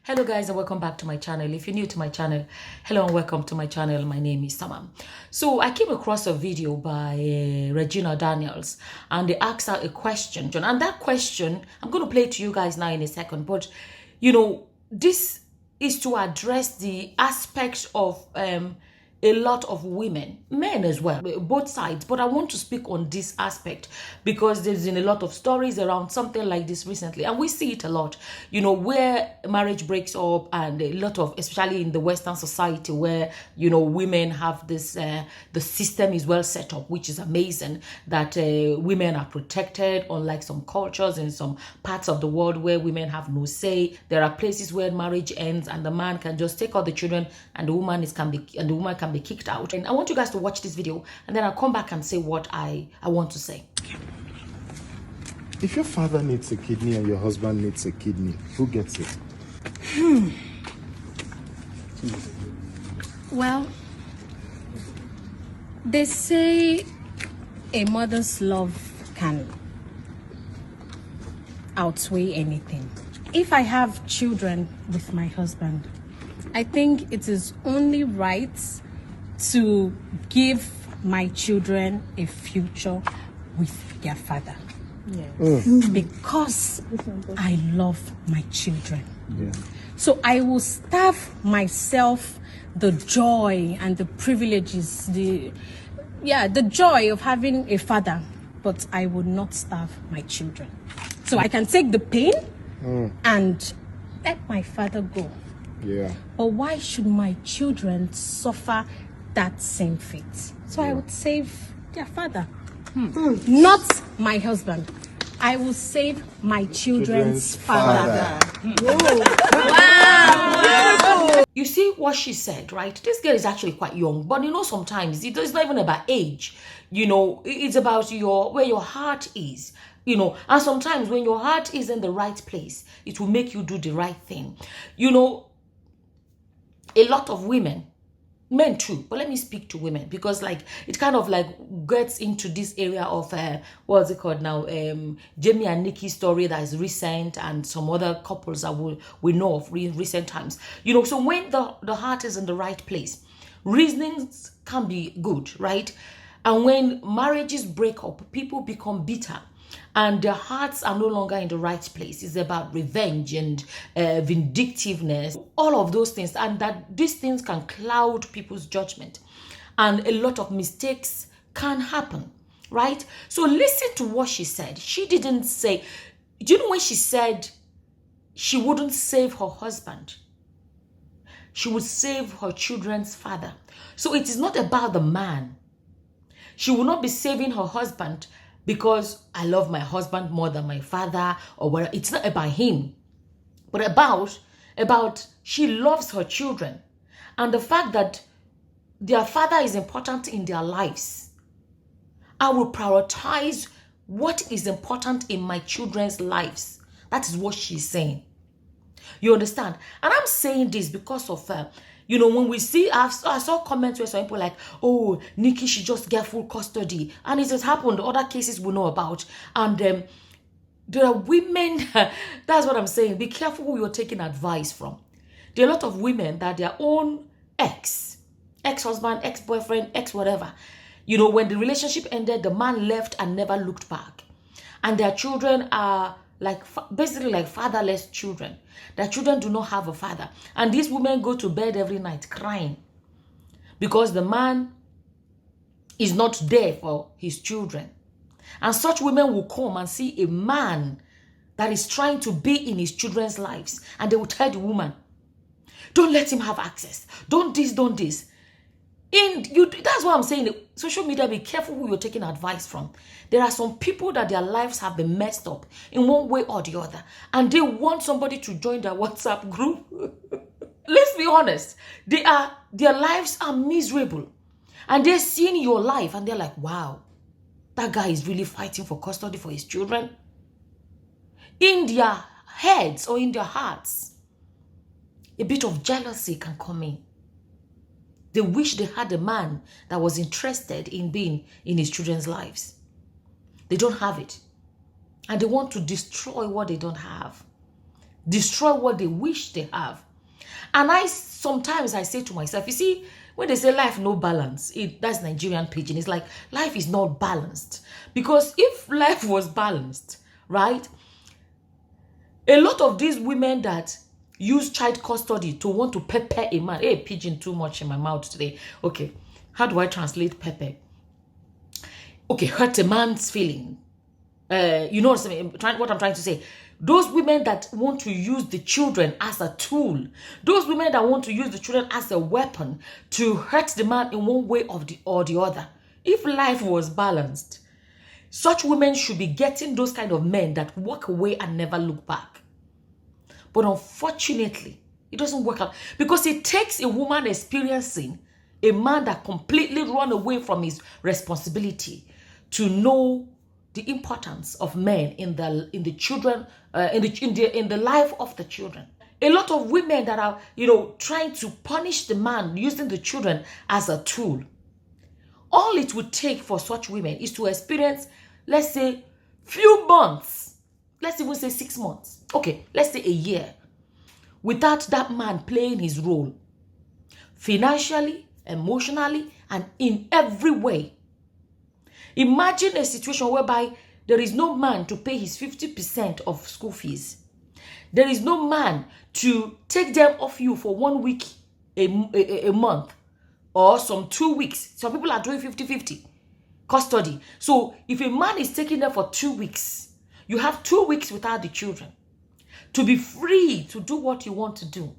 Hello guys and welcome back to my channel. If you're new to my channel, hello and welcome to my channel. My name is Sama. So I came across a video by Regina Daniels and they asked her a question, John, and that question I'm going to play to you guys now in a second, but you know, this is to address the aspect of a lot of women, men as well, both sides, but I want to speak on this aspect because there's been a lot of stories around something like this recently, and we see it a lot, you know, where marriage breaks up, and a lot of, especially in the Western society, where, you know, women have this the system is well set up, which is amazing, that women are protected, unlike some cultures in some parts of the world where women have no say. There are places where marriage ends and the man can just take all the children and the woman can be kicked out. And I want you guys to watch this video and then I'll come back and say what I want to say. If your father needs a kidney and your husband needs a kidney, who gets it? Well, they say a mother's love can outweigh anything. If I have children with my husband, I think it is only right to give my children a future with their father. Yes. Because I love my children. Yeah. So I will starve myself the joy and the privileges, the joy of having a father, but I will not starve my children. So I can take the pain and let my father go. Yeah. But why should my children suffer that same fate? So I would save their father. Not my husband. I will save my children's father. Wow. You see what she said, right? This girl is actually quite young, but you know, sometimes it's not even about age. You know, it's about where your heart is. You know, and sometimes when your heart is in the right place, it will make you do the right thing. You know, a lot of women, men too, but let me speak to women because like it kind of like gets into this area of what's it called now, Jamie and Nikki story that is recent, and some other couples that we know of recent times. You know, so when the heart is in the right place, reasonings can be good, right? And when marriages break up, people become bitter and their hearts are no longer in the right place. It's about revenge and vindictiveness, all of those things, and that these things can cloud people's judgment and a lot of mistakes can happen, right? So listen to what she said. She didn't say, do you know when she said she wouldn't save her husband, she would save her children's father? So it is not about the man. She will not be saving her husband because I love my husband more than my father or whatever. It's not about him, but about she loves her children. And the fact that their father is important in their lives. I will prioritize what is important in my children's lives. That is what she's saying. You understand? And I'm saying this because of you know, when we see, I saw comments where some people like, oh, Nikki should just get full custody. And it has happened, other cases we know about. And there are women, that's what I'm saying. Be careful who you're taking advice from. There are a lot of women that their own ex-husband, ex-boyfriend, ex-whatever, you know, when the relationship ended, the man left and never looked back. And their children are like basically like fatherless children. Their children do not have a father, and these women go to bed every night crying because the man is not there for his children. And such women will come and see a man that is trying to be in his children's lives, and they will tell the woman, don't let him have access, don't this, don't this. That's what I'm saying. Social media, be careful who you're taking advice from. There are some people that their lives have been messed up in one way or the other, and they want somebody to join their WhatsApp group. Let's be honest. Their lives are miserable, and they're seeing your life and they're like, wow, that guy is really fighting for custody for his children. In their heads or in their hearts, a bit of jealousy can come in. They wish they had a man that was interested in being in his children's lives. They don't have it. And they want to destroy what they don't have. destroy what they wish they have. And sometimes I say to myself, you see, when they say life no balance, that's Nigerian pidgin. It's like life is not balanced. Because if life was balanced, right, a lot of these women that use child custody to want to pepper a man. Hey, pigeon too much in my mouth today. Okay, how do I translate pepper? Okay, hurt a man's feeling. You know what I'm trying to say. Those women that want to use the children as a tool, those women that want to use the children as a weapon to hurt the man in one way or the other. If life was balanced, such women should be getting those kind of men that walk away and never look back. But unfortunately, it doesn't work out because it takes a woman experiencing a man that completely run away from his responsibility to know the importance of men in the children, in the life of the children. A lot of women that are, trying to punish the man using the children as a tool. All it would take for such women is to experience, let's say, few months, let's even say 6 months, okay, let's say a year, without that man playing his role, financially, emotionally, and in every way. Imagine a situation whereby there is no man to pay his 50% of school fees. There is no man to take them off you for 1 week, a month, or some 2 weeks. Some people are doing 50-50 custody. So if a man is taking them for 2 weeks, you have 2 weeks without the children to be free to do what you want to do.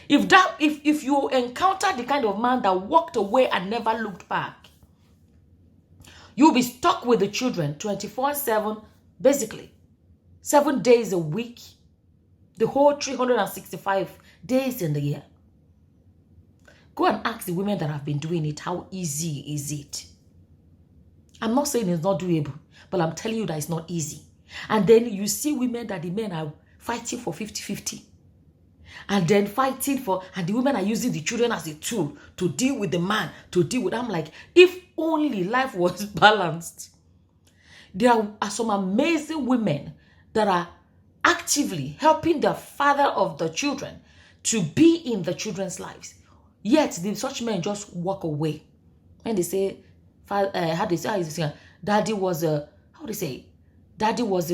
If you encounter the kind of man that walked away and never looked back, you'll be stuck with the children 24/7, basically 7 days a week, the whole 365 days in the year. Go and ask the women that have been doing it, how easy is it? I'm not saying it's not doable, but I'm telling you that it's not easy. And then you see women that the men are fighting for 50-50. And then and the women are using the children as a tool to deal with the man, I'm like, if only life was balanced. There are some amazing women that are actively helping the father of the children to be in the children's lives. Yet, such men just walk away. And they say, daddy was a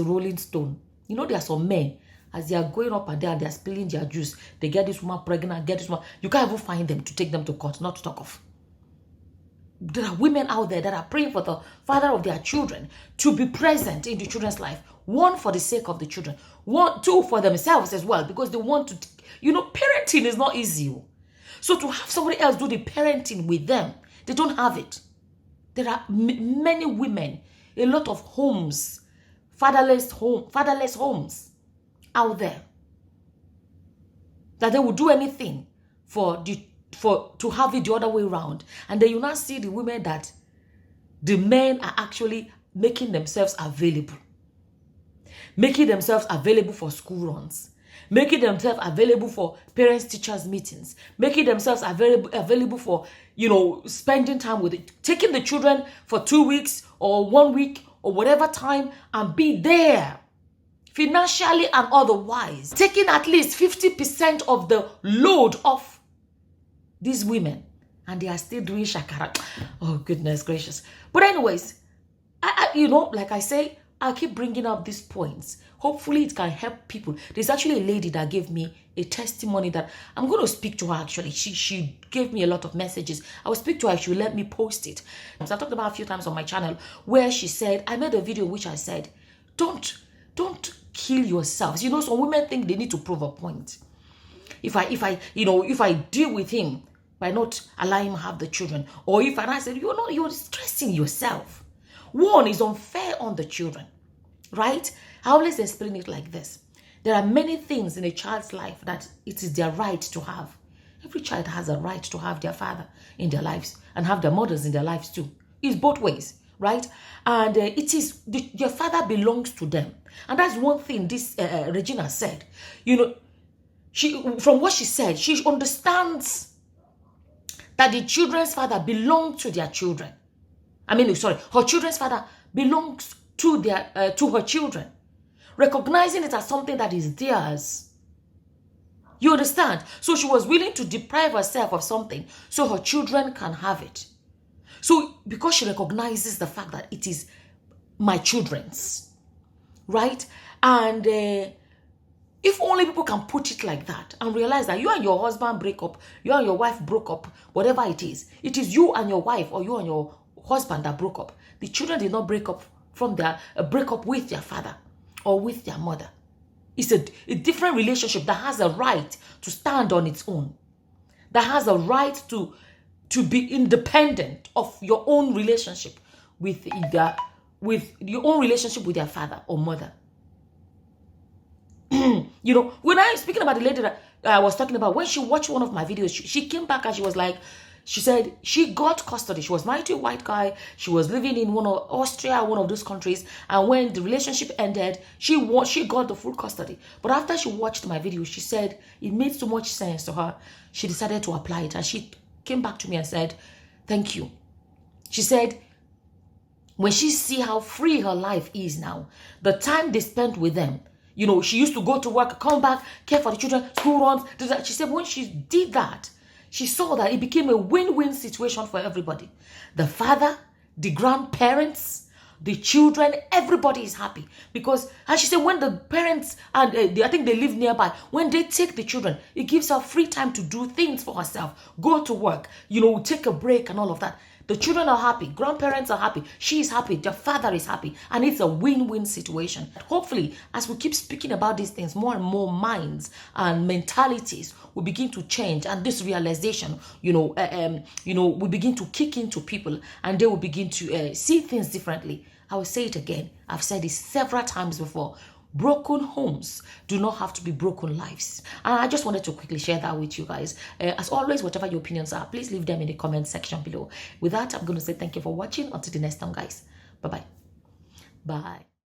rolling stone. There are some men, as they are going up and down, they are spilling their juice. They get this woman pregnant, you can't even find them to take them to court, not to talk of. There are women out there that are praying for the father of their children to be present in the children's life. One, for the sake of the children. Two, for themselves as well, because they want to, parenting is not easy. So to have somebody else do the parenting with them, they don't have it. There are many women, a lot of homes, fatherless homes out there, that they will do anything to have it the other way around. And then you now see the women that the men are actually making themselves available for school runs, making themselves available for parents-teachers meetings, making themselves available for, spending time with it, taking the children for 2 weeks or 1 week or whatever time and be there financially and otherwise, taking at least 50% of the load off these women, and they are still doing shakara. Oh, goodness gracious. But anyways, like I say, I'll keep bringing up these points. Hopefully it can help people. There's actually a lady that gave me a testimony that I'm going to speak to her actually. She gave me a lot of messages. I will speak to her. She will let me post it. So I talked about a few times on my channel where she said, I made a video which I said, don't kill yourselves. Some women think they need to prove a point. If I deal with him by not allowing him to have the children, or if I said, you're stressing yourself. One, is unfair on the children, right? I always explain it like this. There are many things in a child's life that it is their right to have. Every child has a right to have their father in their lives and have their mothers in their lives too. It's both ways, right? And your father belongs to them. And that's one thing this Regina said. From what she said, she understands that the children's father belongs to their children. Her children's father belongs to her children, recognizing it as something that is theirs. You understand? So she was willing to deprive herself of something so her children can have it. So because she recognizes the fact that it is my children's, right? And if only people can put it like that and realize that you and your husband break up, you and your wife broke up, whatever it is you and your wife or you and your husband that broke up. The children did not break up break up with their father or with their mother. It's a different relationship that has a right to stand on its own, that has a right to be independent of your own relationship with your own relationship with your father or mother. You know, when I speaking about the lady that I was talking about, when she watched one of my videos, she came back and she was like, she said she got custody. She was married to a white guy. She was living in Austria, one of those countries. And when the relationship ended, she got the full custody. But after she watched my video, she said it made so much sense to her. She decided to apply it. And she came back to me and said, thank you. She said, when she see how free her life is now, the time they spent with them, you know, she used to go to work, come back, care for the children, school runs. She said when she did that, she saw that it became a win-win situation for everybody. The father, the grandparents, the children, everybody is happy. Because, as she said, when the parents, and I think they live nearby, when they take the children, it gives her free time to do things for herself, go to work, you know, take a break and all of that. The children are happy, grandparents are happy, she is happy, the father is happy, and it's a win-win situation. Hopefully, as we keep speaking about these things, more and more minds and mentalities will begin to change, and this realization, will begin to kick into people, and they will begin to see things differently. I will say it again. I've said it several times before. Broken homes do not have to be broken lives. And I just wanted to quickly share that with you guys. As always, whatever your opinions are, please leave them in the comment section below. With that, I'm going to say thank you for watching. Until the next time, guys. Bye-bye. Bye.